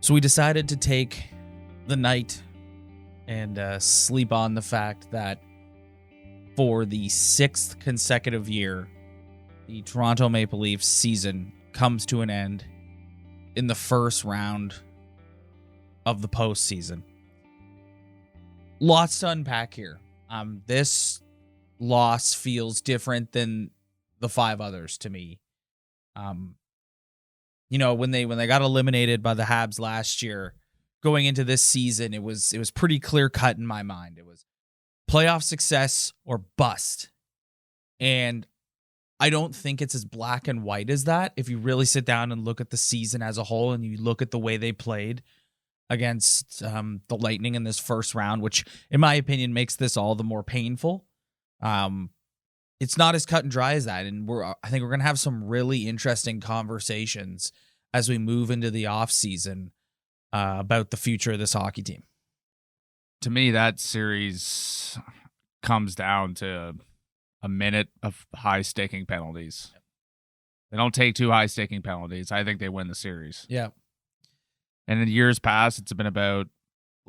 So we decided to take the night and sleep on the fact that for the 6th consecutive year, the Toronto Maple Leafs season comes to an end in the first round of the postseason. Lots to unpack here. This loss feels different than the 5 others to me. When they got eliminated by the Habs last year, going into this season, it was pretty clear cut in my mind. It was playoff success or bust. And I don't think it's as black and white as that. If you really sit down and look at the season as a whole and you look at the way they played against the Lightning in this first round, which in my opinion makes this all the more painful. It's not as cut and dry as that. And I think we're going to have some really interesting conversations as we move into the offseason about the future of this hockey team. To me, that series comes down to a minute of high-staking penalties. They don't take 2 high-staking penalties. I think they win the series. Yeah. And in years past, it's been about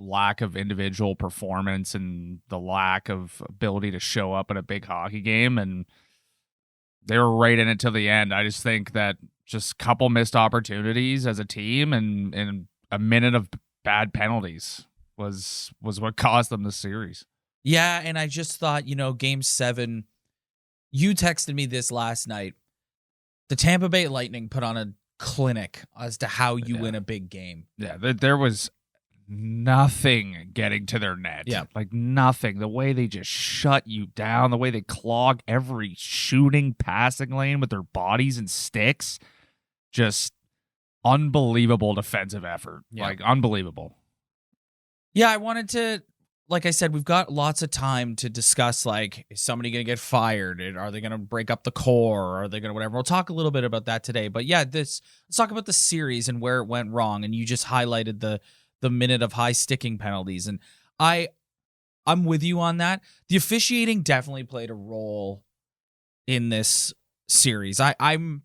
lack of individual performance and the lack of ability to show up in a big hockey game. And they were right in it till the end. I just think that just a couple missed opportunities as a team and a minute of bad penalties was what cost them the series. Yeah, and I just thought, Game 7, you texted me this last night. The Tampa Bay Lightning put on a clinic as to how you win a big game. Yeah, there was nothing getting to their net. Yeah. Like nothing. The way they just shut you down, the way they clog every shooting passing lane with their bodies and sticks. Just unbelievable defensive effort. Yeah. Like unbelievable. Yeah, I wanted to, like I said, we've got lots of time to discuss, like, is somebody going to get fired? Are they going to break up the core? Are they going to whatever? We'll talk a little bit about that today. But yeah, let's talk about the series and where it went wrong. And you just highlighted the minute of high sticking penalties. And I'm with you on that. The officiating definitely played a role in this series. I'm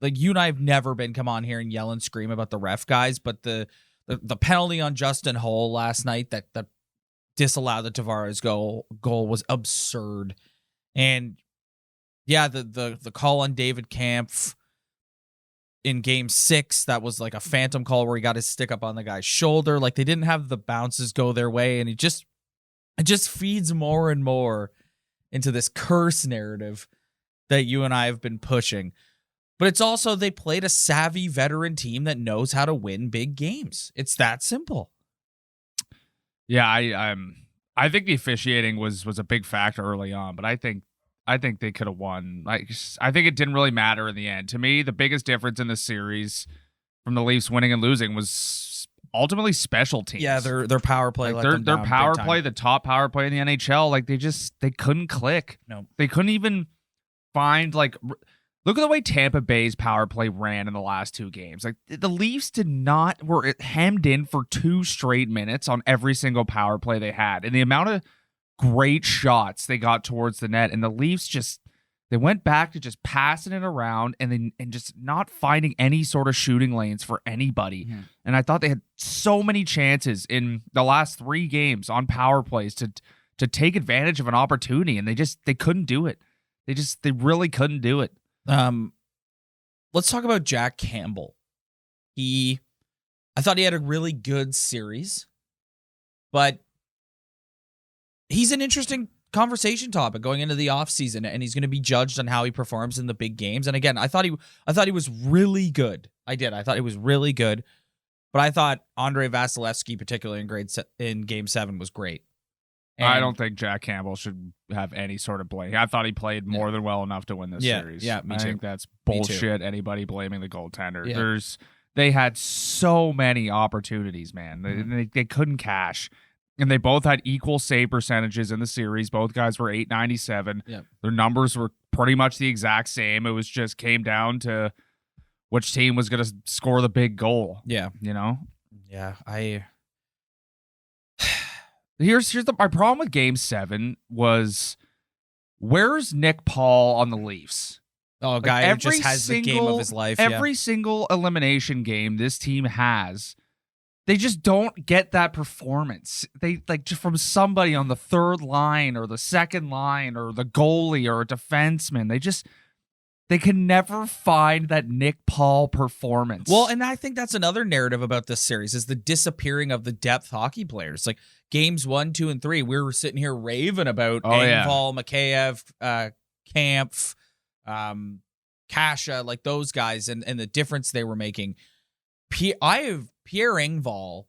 like, you and I have never been come on here and yell and scream about the ref guys, but the penalty on Justin Holl last night that disallowed the Tavares goal was absurd. And yeah, the call on David Kampf in Game 6, that was like a phantom call where he got his stick up on the guy's shoulder. Like, they didn't have the bounces go their way, and it just feeds more and more into this curse narrative that you and I have been pushing. But it's also, they played a savvy veteran team that knows how to win big games. It's that simple. Yeah, I think the officiating was a big factor early on, but I think they could have won. I think it didn't really matter in the end. To me, the biggest difference in this series from the Leafs winning and losing was ultimately special teams. Yeah, their power play. Their power play, the top power play in the NHL. Like they couldn't click. No, they couldn't even find like. Look at the way Tampa Bay's power play ran in the last 2 games. Like the Leafs were hemmed in for 2 straight minutes on every single power play they had. And the amount of great shots they got towards the net, and the Leafs they went back to just passing it around and just not finding any sort of shooting lanes for anybody. Mm-hmm. And I thought they had so many chances in the last 3 games on power plays to take advantage of an opportunity, and they couldn't do it. They really couldn't do it. Let's talk about Jack Campbell. I thought he had a really good series, but he's an interesting conversation topic going into the offseason, and he's going to be judged on how he performs in the big games. And again, I thought he was really good. I thought he was really good, but I thought Andrei Vasilevsky, particularly in Game 7, was great. And I don't think Jack Campbell should have any sort of blame. I thought he played more than well enough to win this series. Yeah, me too. I think that's bullshit. Anybody blaming the goaltender. Yeah. They had so many opportunities, man. Mm-hmm. They couldn't cash. And they both had equal save percentages in the series. Both guys were .897. Yeah. Their numbers were pretty much the exact same. It was just came down to which team was going to score the big goal. Yeah. Yeah, Here's my problem with Game 7 was, where's Nick Paul on the Leafs? Oh, a guy who just has the game of his life. Every single elimination game this team has, they just don't get that performance. They like just from somebody on the third line or the second line or the goalie or a defenseman. They can never find that Nick Paul performance. Well, and I think that's another narrative about this series is the disappearing of the depth hockey players. Like games 1, 2, and 3, we were sitting here raving about Engvall, Mikheyev, Kampf, Kasha, like those guys and the difference they were making. Pierre Engvall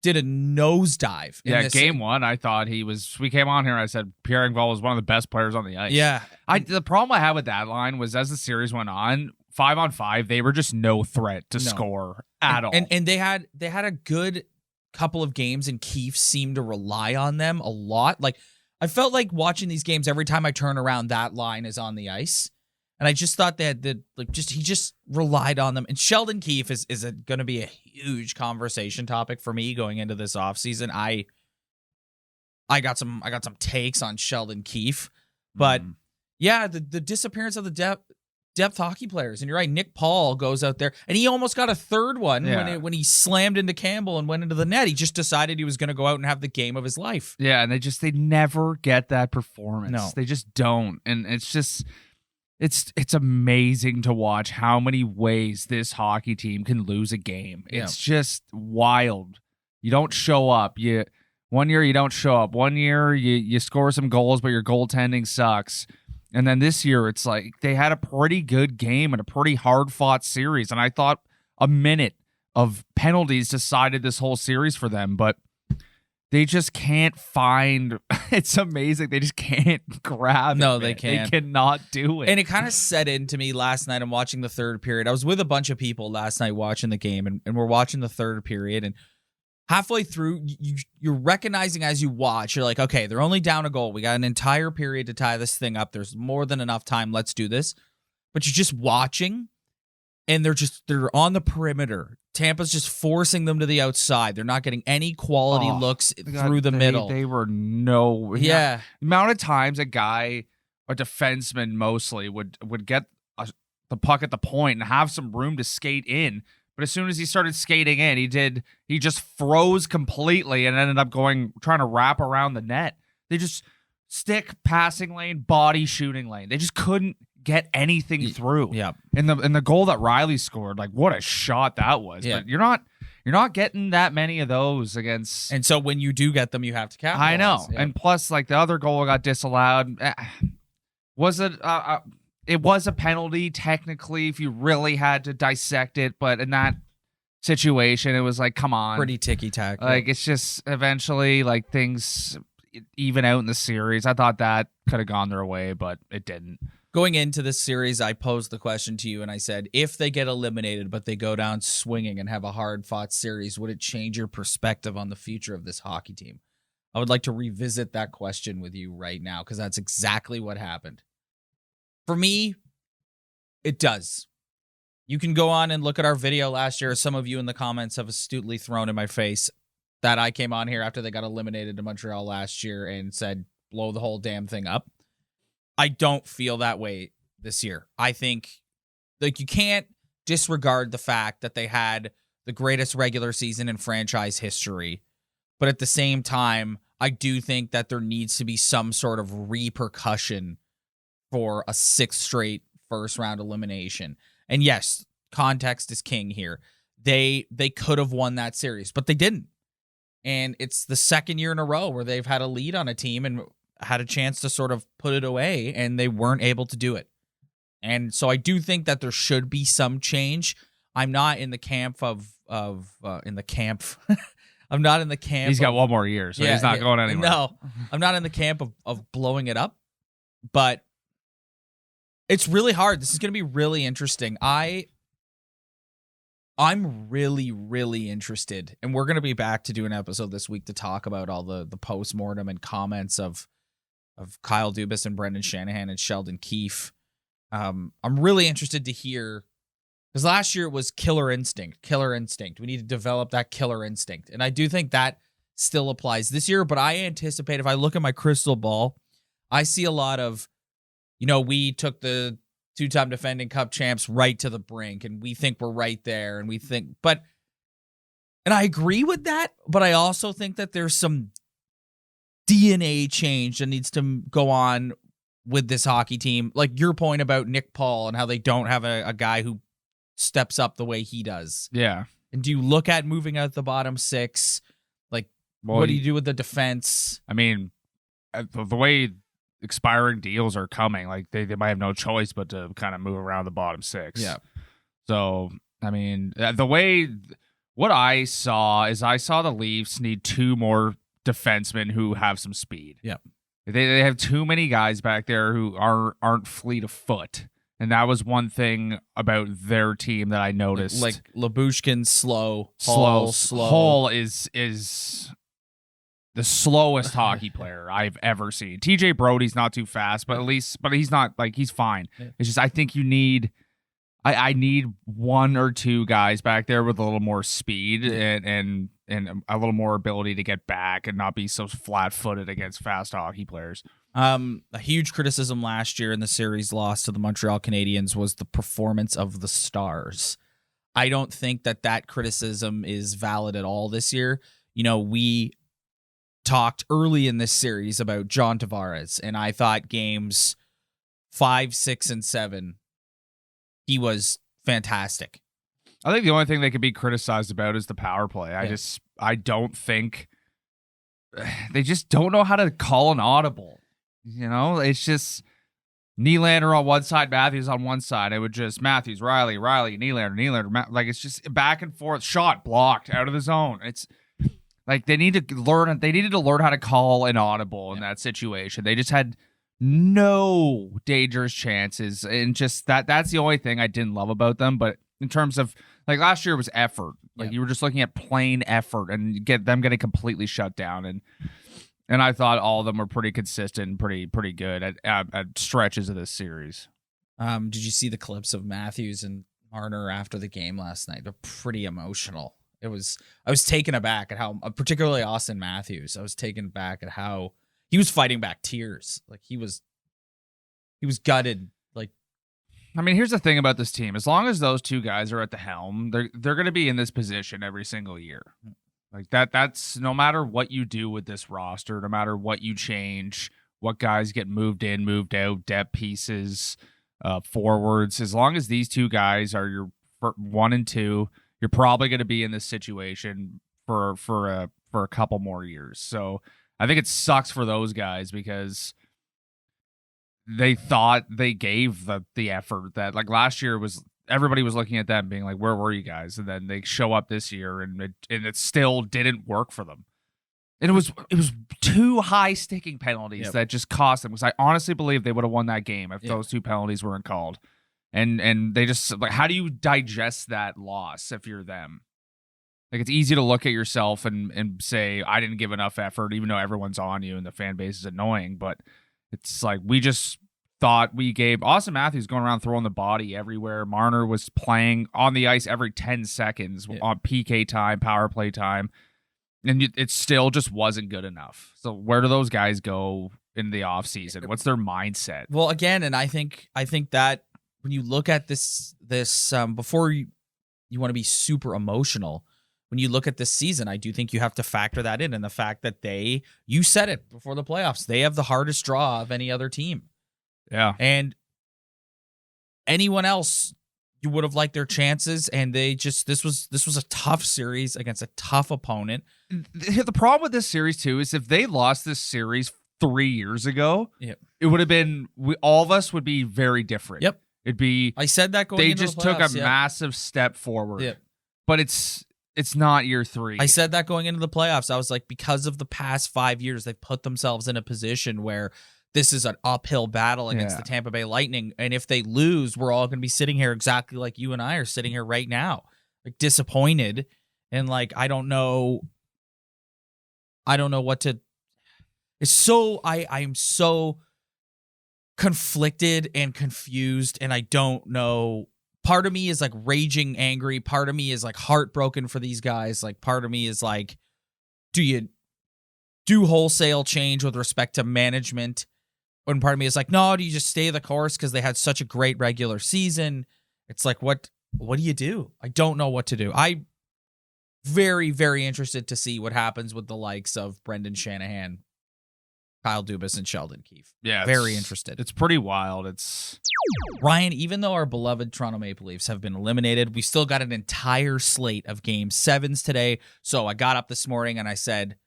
did a nosedive. Yeah, game 1, I thought we came on here and I said Pierre Engvall was one of the best players on the ice. Yeah. The problem I had with that line was as the series went on, 5-on-5, they were just no threat to score at all. And they had a good couple of games and Keefe seemed to rely on them a lot. Like I felt like watching these games every time I turn around, that line is on the ice. And I just thought he just relied on them. And Sheldon Keefe is going to be a huge conversation topic for me going into this offseason. I got some takes on Sheldon Keefe, but yeah, the disappearance of the depth hockey players. And you're right, Nick Paul goes out there and he almost got a third one when he slammed into Campbell and went into the net. He just decided he was going to go out and have the game of his life. Yeah, and they never get that performance. No. They just don't. And it's just it's amazing to watch how many ways this hockey team can lose a game. It's just wild. You don't show up. One year you don't show up. One year you score some goals, but your goaltending sucks. And then this year it's like they had a pretty good game and a pretty hard-fought series. And I thought a minute of penalties decided this whole series for them, but they just can't find. It's amazing. They just can't grab. No, it, they can't. They cannot do it. And it kind of set into me last night. I'm watching the third period. I was with a bunch of people last night watching the game, and we're watching the third period. And halfway through, you're recognizing as you watch, you're like, okay, they're only down a goal. We got an entire period to tie this thing up. There's more than enough time. Let's do this. But you're just watching, and they're on the perimeter. Tampa's just forcing them to the outside. They're not getting any quality looks through the middle. They were no. Yeah. The amount of times a defenseman mostly, would get the puck at the point and have some room to skate in. But as soon as he started skating in, he just froze completely and ended up trying to wrap around the net. They just stick passing lane, body shooting lane. They just couldn't get anything through. Yeah. And the goal that Riley scored, like what a shot that was. Yeah. But you're not getting that many of those against. And so when you do get them, you have to capitalize. I know. Yeah. And plus, like the other goal got disallowed. Was it? It was a penalty technically if you really had to dissect it, but in that situation, it was like, come on, pretty ticky-tack. Like it's just eventually like things even out in the series. I thought that could have gone their way, but it didn't. Going into this series, I posed the question to you and I said, if they get eliminated but they go down swinging and have a hard-fought series, would it change your perspective on the future of this hockey team? I would like to revisit that question with you right now because that's exactly what happened. For me, it does. You can go on and look at our video last year. Some of you in the comments have astutely thrown in my face that I came on here after they got eliminated to Montreal last year and said, blow the whole damn thing up. I don't feel that way this year. I think like you can't disregard the fact that they had the greatest regular season in franchise history. But at the same time, I do think that there needs to be some sort of repercussion for a 6th straight first round elimination. And yes, context is king here. They could have won that series, but they didn't. And it's the second year in a row where they've had a lead on a team and had a chance to sort of put it away, and they weren't able to do it. And so I do think that there should be some change. I'm not in the camp of in the camp. I'm not in the camp. He's got one more year, so he's not going anywhere. No, I'm not in the camp of blowing it up, but it's really hard. This is going to be really interesting. I'm really, really interested, and we're going to be back to do an episode this week to talk about all the post-mortem and comments of Kyle Dubas and Brendan Shanahan and Sheldon Keefe. I'm really interested to hear, because last year it was killer instinct. We need to develop that killer instinct, and I do think that still applies this year, but I anticipate if I look at my crystal ball, I see a lot of, we took the 2-time defending cup champs right to the brink, and we think we're right there, but And I agree with that, but I also think that there's some DNA change that needs to go on with this hockey team. Like your point about Nick Paul and how they don't have a guy who steps up the way he does. Yeah. And do you look at moving out the bottom six? Like, what do you do with the defense? I mean, the way expiring deals are coming, like they might have no choice but to kind of move around the bottom six. Yeah. So, I mean, what I saw the Leafs need 2 more defensemen who have some speed. Yep. They have too many guys back there who aren't fleet of foot. And that was one thing about their team that I noticed. Like Lyubushkin's slow. Slow. Slow. Hull is the slowest hockey player I've ever seen. TJ Brody's not too fast, but he's not like he's fine. Yeah. It's just I think you need I need 1 or 2 guys back there with a little more speed and a little more ability to get back and not be so flat-footed against fast hockey players. A huge criticism last year in the series loss to the Montreal Canadiens was the performance of the Stars. I don't think that criticism is valid at all this year. You know, we talked early in this series about John Tavares, and I thought games 5, 6, and 7, he was fantastic. I think the only thing they could be criticized about is the power play. Yeah. I don't think they just don't know how to call an audible. You know, it's just Nylander on one side, Matthews on one side. It would just Matthews, Riley, Nylander. Like it's just back and forth, shot blocked out of the zone. It's like they needed to learn how to call an audible in that situation. They just had no dangerous chances, and just that's the only thing I didn't love about them. But in terms of like last year was effort. Like you were just looking at plain effort and get them getting completely shut down. And I thought all of them were pretty consistent, pretty good at stretches of this series. Did you see the clips of Matthews and Marner after the game last night? They're pretty emotional. I was taken aback at how, particularly Austin Matthews, I was taken aback at how he was fighting back tears. Like he was gutted. Like, I mean, here's the thing about this team. As long as those 2 guys are at the helm, they're going to be in this position every single year. Like that's no matter what you do with this roster, no matter what you change, what guys get moved in, moved out, depth pieces, forwards, as long as these 2 guys are your 1 and 2, you're probably going to be in this situation for a couple more years. So I think it sucks for those guys because they thought they gave the effort that like last year was. Everybody was looking at them being like, where were you guys? And then they show up this year and it still didn't work for them. And it was 2 high sticking penalties that just cost them. Because I honestly believe they would have won that game if those 2 penalties weren't called. And they just like, how do you digest that loss if you're them? Like it's easy to look at yourself and say, I didn't give enough effort, even though everyone's on you and the fan base is annoying. But it's like we just thought we gave Austin Matthews going around throwing the body everywhere. Marner was playing on the ice every 10 seconds on PK time, power play time, and it still just wasn't good enough. So where do those guys go in the offseason? What's their mindset? Well, again, and I think that when you look at this before you want to be super emotional, when you look at this season, I do think you have to factor that in, and the fact that you said it before the playoffs, they have the hardest draw of any other team. Yeah. And anyone else, you would have liked their chances, and this was a tough series against a tough opponent. The problem with this series too is if they lost this series 3 years ago, it would have been all of us would be very different. Yep. It'd be I said that going into the playoffs. They just took a massive step forward. Yep. But it's not year 3. I said that going into the playoffs. I was like, because of the past 5 years, they've put themselves in a position where this is an uphill battle against the Tampa Bay Lightning. And if they lose, we're all going to be sitting here exactly like you and I are sitting here right now, like disappointed. And like, I don't know what to, it's so, I'm so conflicted and confused. And I don't know. Part of me is like raging angry. Part of me is like heartbroken for these guys. Like part of me is like, do you do wholesale change with respect to management? And part of me is like, no, do you just stay the course because they had such a great regular season? It's like, what do you do? I don't know what to do. very, very interested to see what happens with the likes of Brendan Shanahan, Kyle Dubas, and Sheldon Keefe. Yeah, very interested. It's pretty wild. It's Ryan, even though our beloved Toronto Maple Leafs have been eliminated, we still got an entire slate of Game 7s today. So I got up this morning and I said,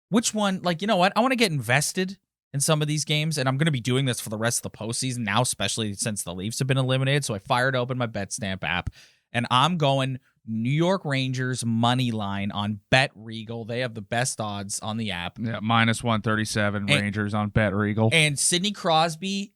which one, like, you know what? I want to get invested in some of these games, and I'm going to be doing this for the rest of the postseason now, especially since the Leafs have been eliminated. So I fired open my BetStamp app, and I'm going New York Rangers money line on Bet Regal. They have the best odds on the app. Yeah, -137 Rangers on Bet Regal. And Sidney Crosby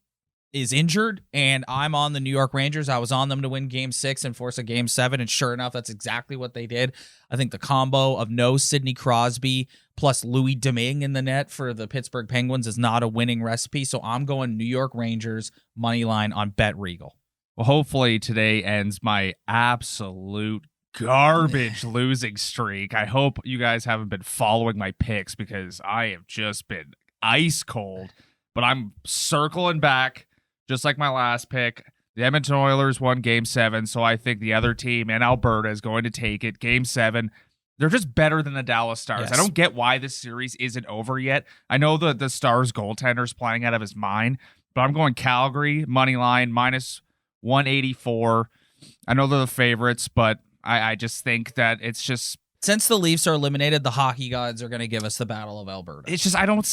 is injured, and I'm on the New York Rangers. I was on them to win Game 6 and force a Game 7, and sure enough, that's exactly what they did. I think the combo of no Sidney Crosby plus Louis Domingue in the net for the Pittsburgh Penguins is not a winning recipe, so I'm going New York Rangers money line on Bet Regal. Well, hopefully today ends my absolute garbage losing streak. I hope you guys haven't been following my picks because I have just been ice cold, but I'm circling back just like my last pick. The Edmonton Oilers won Game 7, so I think the other team in Alberta is going to take it. Game 7, they're just better than the Dallas Stars. Yes. I don't get why this series isn't over yet. I know the Stars goaltender's playing out of his mind, but I'm going Calgary, money line, -184. I know they're the favorites, but I just think that it's just... Since the Leafs are eliminated, the hockey gods are going to give us the Battle of Alberta. It's just I don't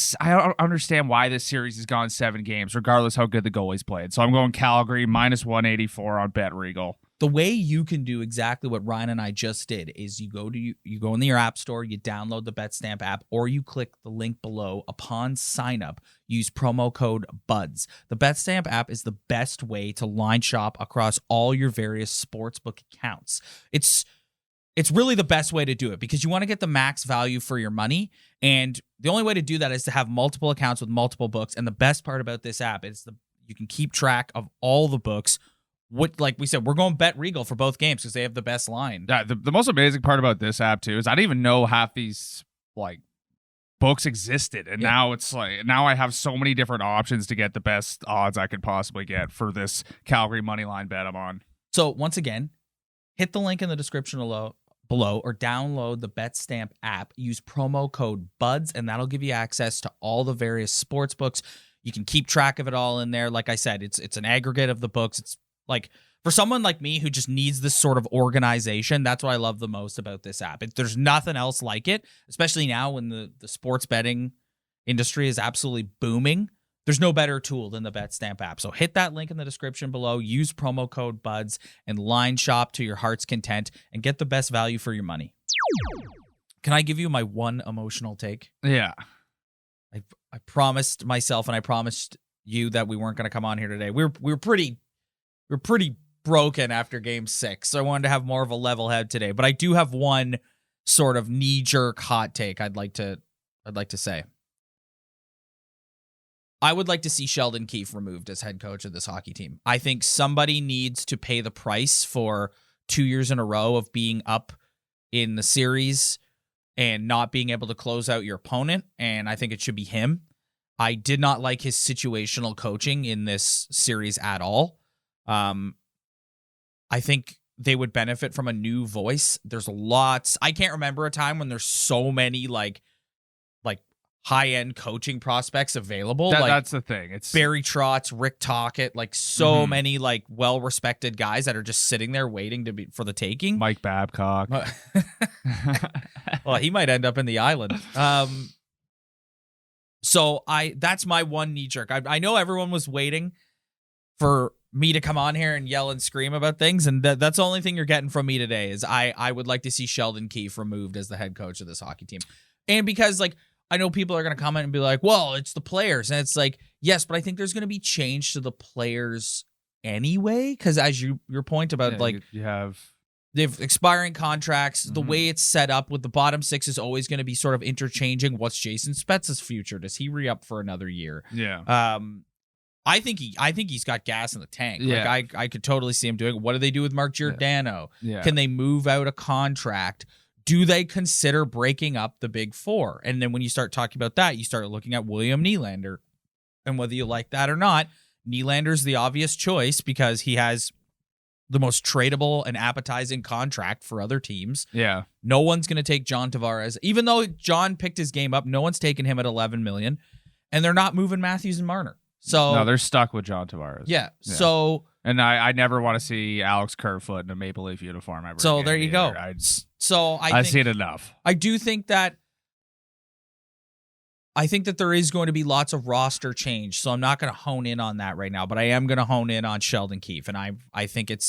understand why this series has gone 7 games, regardless how good the goalies played. So I'm going Calgary -184 on Bet Regal. The way you can do exactly what Ryan and I just did is you go in your app store, you download the BetStamp app, or you click the link below. Upon sign up, use promo code BUDS. The BetStamp app is the best way to line shop across all your various sportsbook accounts. It's really the best way to do it because you want to get the max value for your money. And the only way to do that is to have multiple accounts with multiple books. And the best part about this app is you can keep track of all the books. Like we said, we're going Bet Regal for both games because they have the best line. Yeah, the most amazing part about this app too is I didn't even know half these like books existed. And now it's like, now I have so many different options to get the best odds I could possibly get for this Calgary money line bet I'm on. So once again, hit the link in the description below or download the BetStamp app. Use promo code BUDS, and that'll give you access to all the various sports books. You can keep track of it all in there. Like I said, it's an aggregate of the books. It's like for someone like me who just needs this sort of organization, that's what I love the most about this app. There's nothing else like it, especially now when the sports betting industry is absolutely booming. There's no better tool than the BetStamp app. So hit that link in the description below, use promo code BUDS, and line shop to your heart's content and get the best value for your money. Can I give you my one emotional take? Yeah. I promised myself and I promised you that we weren't going to come on here today. We were pretty broken after Game 6, so I wanted to have more of a level head today. But I do have one sort of knee-jerk hot take I'd like to say. I would like to see Sheldon Keefe removed as head coach of this hockey team. I think somebody needs to pay the price for 2 years in a row of being up in the series and not being able to close out your opponent, and I think it should be him. I did not like his situational coaching in this series at all. I think they would benefit from a new voice. There's lots. I can't remember a time when there's so many like high-end coaching prospects available. That's the thing. It's Barry Trotz, Rick Tocchet, like so many like well-respected guys that are just sitting there waiting for the taking. Mike Babcock. Well, he might end up in the island. So that's my one knee jerk. I know everyone was waiting for me to come on here and yell and scream about things, and that's the only thing you're getting from me today is I would like to see Sheldon Keefe removed as the head coach of this hockey team. And because like I know people are going to comment and be like, well, it's the players. And it's like, yes, but I think there's going to be change to the players anyway. Because as your point about you have they've expiring contracts, the way it's set up with the bottom six is always going to be sort of interchanging. What's Jason Spezza's future? Does he re-up for another year? Yeah. I think he's got gas in the tank. Yeah. Like I could totally see him doing it. What do they do with Mark Giordano? Yeah. Can they move out a contract? Do they consider breaking up the big four? And then when you start talking about that, you start looking at William Nylander. And whether you like that or not, Nylander's the obvious choice because he has the most tradable and appetizing contract for other teams. Yeah. No one's going to take John Tavares. Even though John picked his game up, no one's taking him at $11 million. And they're not moving Matthews and Marner. So no, they're stuck with John Tavares. Yeah. So and I never want to see Alex Kerfoot in a Maple Leaf uniform ever. So there you go. I've seen enough. I do think that there is going to be lots of roster change. So I'm not going to hone in on that right now, but I am going to hone in on Sheldon Keefe. And I think a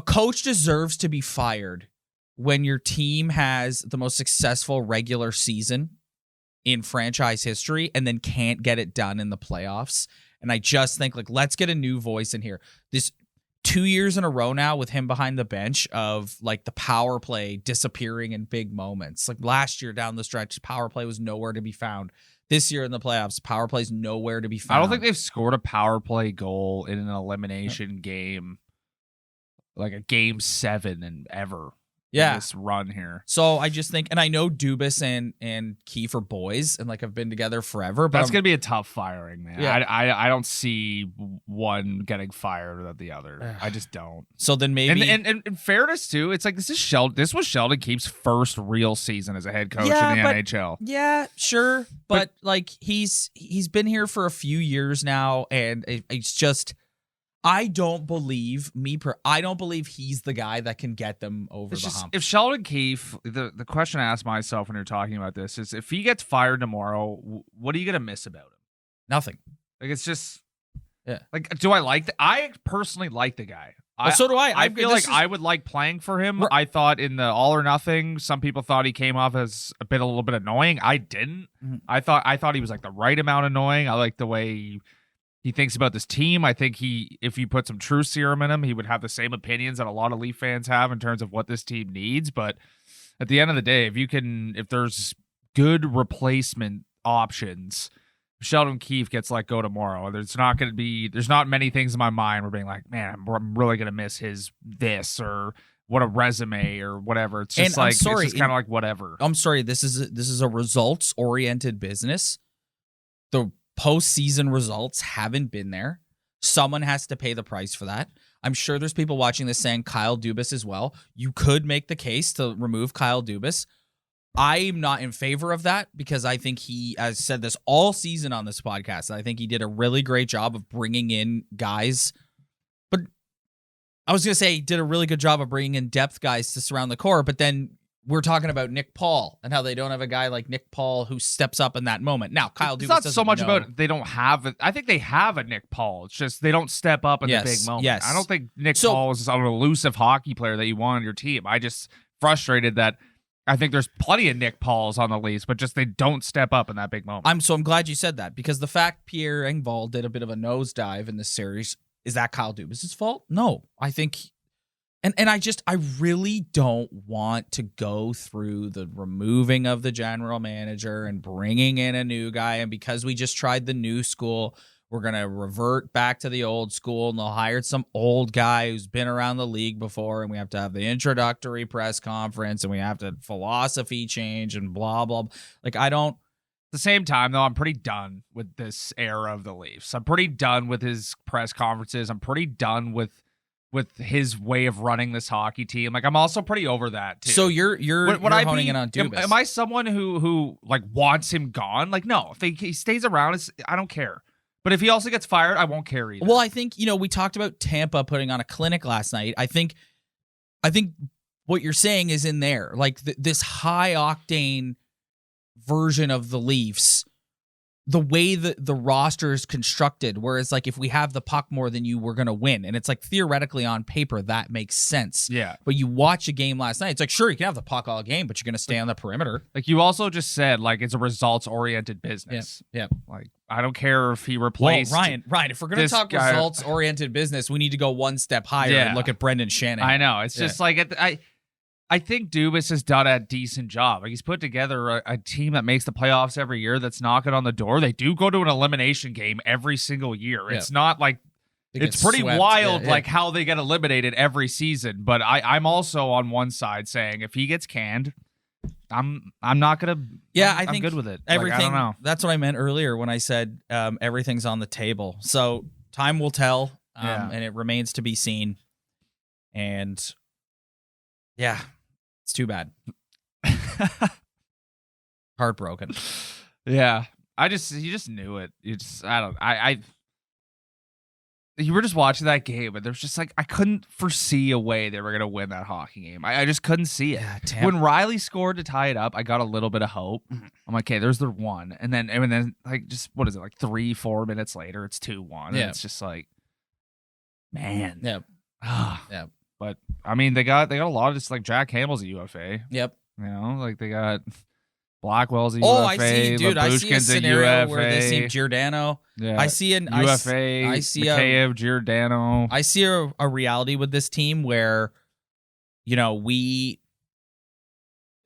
coach deserves to be fired when your team has the most successful regular season in franchise history and then can't get it done in the playoffs. And I just think, like, let's get a new voice in here. This 2 years in a row now with him behind the bench of, like, the power play disappearing in big moments. Like last year down the stretch, power play was nowhere to be found. This year in the playoffs, power play is nowhere to be found. I don't think they've scored a power play goal in an elimination game, like a game 7 and ever. Yeah. This run here. So I just think, and I know Dubas and Keefe are boys and like have been together forever. But that's going to be a tough firing, man. Yeah. I don't see one getting fired without the other. I just don't. So then maybe, and in fairness too, it's like this was Sheldon Keefe's first real season as a head coach in the NHL. Yeah, sure, but like he's been here for a few years now, and it's just. I don't believe he's the guy that can get them over the hump. If Sheldon Keefe, the question I ask myself when you're talking about this is, if he gets fired tomorrow, what are you going to miss about him? Nothing. Like, it's just, yeah. Like, do I like I personally like the guy. So do I. I feel like I would like playing for him. I thought in the All or Nothing, some people thought he came off as a little bit annoying. I didn't. Mm-hmm. I thought he was like the right amount annoying. I like the way he thinks about this team. I think if you put some true serum in him, he would have the same opinions that a lot of Leaf fans have in terms of what this team needs. But at the end of the day, if there's good replacement options, Sheldon Keefe gets let go tomorrow. There's not many things in my mind where being like, man, I'm really going to miss this or what a resume or whatever. It's just it's kind of like whatever. I'm sorry. This is a results oriented business. The postseason results haven't been there. Someone has to pay the price for that. I'm sure there's people watching this saying Kyle Dubas as well. You could make the case to remove Kyle Dubas. I'm not in favor of that because I think he has said this all season on this podcast. I think he did a really great job of bringing in guys. But I was going to say he did a really good job of bringing in depth guys to surround the core. But then we're talking about Nick Paul and how they don't have a guy like Nick Paul who steps up in that moment. Now, Kyle Dubas it's not so much about they don't have it. I think they have a Nick Paul. It's just they don't step up in the big moment. Yes. I don't think Nick Paul is an elusive hockey player that you want on your team. I just frustrated that I think there's plenty of Nick Pauls on the Leafs, but just they don't step up in that big moment. I'm glad you said that because the fact Pierre Engvall did a bit of a nosedive in this series, is that Kyle Dubas' fault? No. I think... And I really don't want to go through the removing of the general manager and bringing in a new guy. And because we just tried the new school, we're going to revert back to the old school and they'll hire some old guy who's been around the league before. And we have to have the introductory press conference and we have to philosophy change and blah, blah. Like, I don't. At the same time, though, I'm pretty done with this era of the Leafs. I'm pretty done with his press conferences. I'm pretty done with his way of running this hockey team. Like, I'm also pretty over that too. So you're honing in on Dubas. Am I someone who like wants him gone? Like, no, if he stays around, I don't care. But if he also gets fired, I won't care either. Well, I think, we talked about Tampa putting on a clinic last night. I think what you're saying is in there. Like this high octane version of the Leafs, the way that the roster is constructed, whereas like if we have the puck more than you, we're going to win. And it's like theoretically on paper, that makes sense. Yeah. But you watch a game last night, it's like, sure, you can have the puck all game, but you're going to stay on the perimeter. Like you also just said, like it's a results-oriented business. Yeah. Like I don't care if he replaced... Well, Ryan, if we're going to talk results-oriented business, we need to go one step higher and look at Brendan Shannon. I know. It's just like... I think Dubas has done a decent job. Like he's put together a team that makes the playoffs every year that's knocking on the door. They do go to an elimination game every single year. Yeah. It's not like it's pretty wild like how they get eliminated every season. But I'm also on one side saying if he gets canned, I'm not gonna I think I'm good with it. Everything, I don't know. That's what I meant earlier when I said everything's on the table. So time will tell. and it remains to be seen. And yeah, it's too bad. Heartbroken. Yeah. You just knew it. You were just watching that game, and there's just like, I couldn't foresee a way they were going to win that hockey game. I just couldn't see it. Yeah, when Riley scored to tie it up, I got a little bit of hope. I'm like, okay, there's the one. And then like, just, what is it, like 3-4 minutes later, it's 2-1. And it's just like, man. Yep. Yeah. But, I mean, they got a lot of just like Jack Hamill's a UFA. Yep. You know, like they got Blackwell's a UFA. Oh, I see, dude. I see a scenario where they see Giordano. Yeah. I see an UFA. I see Mikheyev, Giordano. I see a reality with this team where, you know,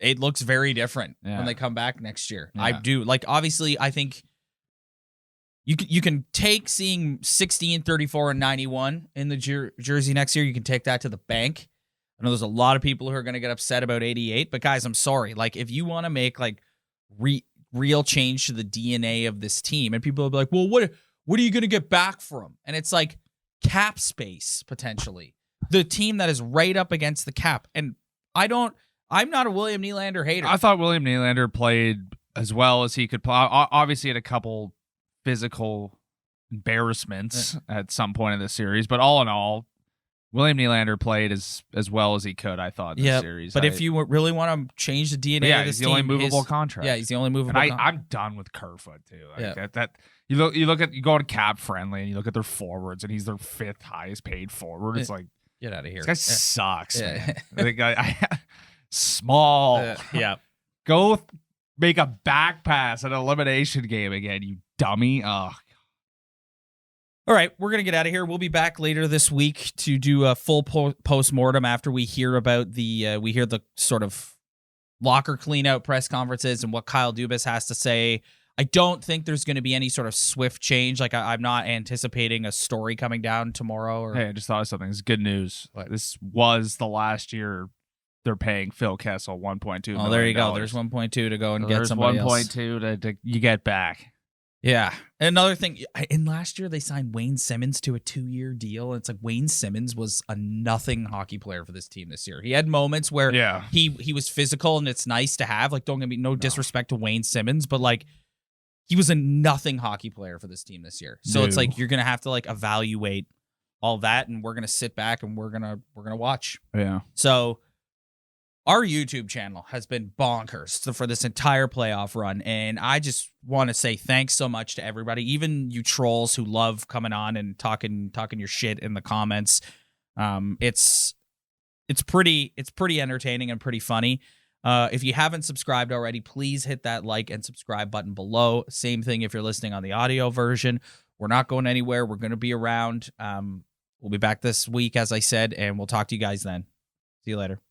it looks very different when they come back next year. Yeah. I do. Like, obviously, I think you can take seeing 16, 34, and 91 in the jersey next year. You can take that to the bank. I know there's a lot of people who are going to get upset about 88, but guys, I'm sorry. Like, if you want to make like real change to the DNA of this team, and people will be like, well, what are you going to get back from? And it's like cap space, potentially. The team that is right up against the cap. And I'm not a William Nylander hater. I thought William Nylander played as well as he could play. Obviously, had a couple physical embarrassments at some point in the series, but all in all, William Nylander played as well as he could, I thought, in the series. But if you really want to change the DNA of this he's the team, only movable contract. Yeah, he's the only movable contract. I'm done with Kerfoot, too. Like you go to Cap Friendly and you look at their forwards, and he's their 5th highest paid forward. It's like, get out of here. This guy sucks, man. The guy, small. Go make a back pass at an elimination game again, you dummy. Oh. All right, we're going to get out of here. We'll be back later this week to do a full post-mortem after we hear about the sort of locker clean-out press conferences and what Kyle Dubas has to say. I don't think there's going to be any sort of swift change. Like, I'm not anticipating a story coming down tomorrow. Hey, I just thought of something. It's good news. This was the last year they're paying Phil Kessel $1.2 million. Oh, there you go. There's 1.2 to go and get somebody else. There's 1.2 to you get back. Yeah. Another thing, in last year they signed Wayne Simmons to a 2-year deal. It's like Wayne Simmons was a nothing hockey player for this team this year. He had moments where he was physical, and it's nice to have. Like, don't get me no disrespect to Wayne Simmons, but like he was a nothing hockey player for this team this year. So it's like you're gonna have to like evaluate all that, and we're gonna sit back and we're gonna watch. Yeah. So our YouTube channel has been bonkers for this entire playoff run, and I just want to say thanks so much to everybody, even you trolls who love coming on and talking your shit in the comments. It's pretty entertaining and pretty funny. If you haven't subscribed already, please hit that like and subscribe button below. Same thing if you're listening on the audio version. We're not going anywhere. We're going to be around. We'll be back this week, as I said, and we'll talk to you guys then. See you later.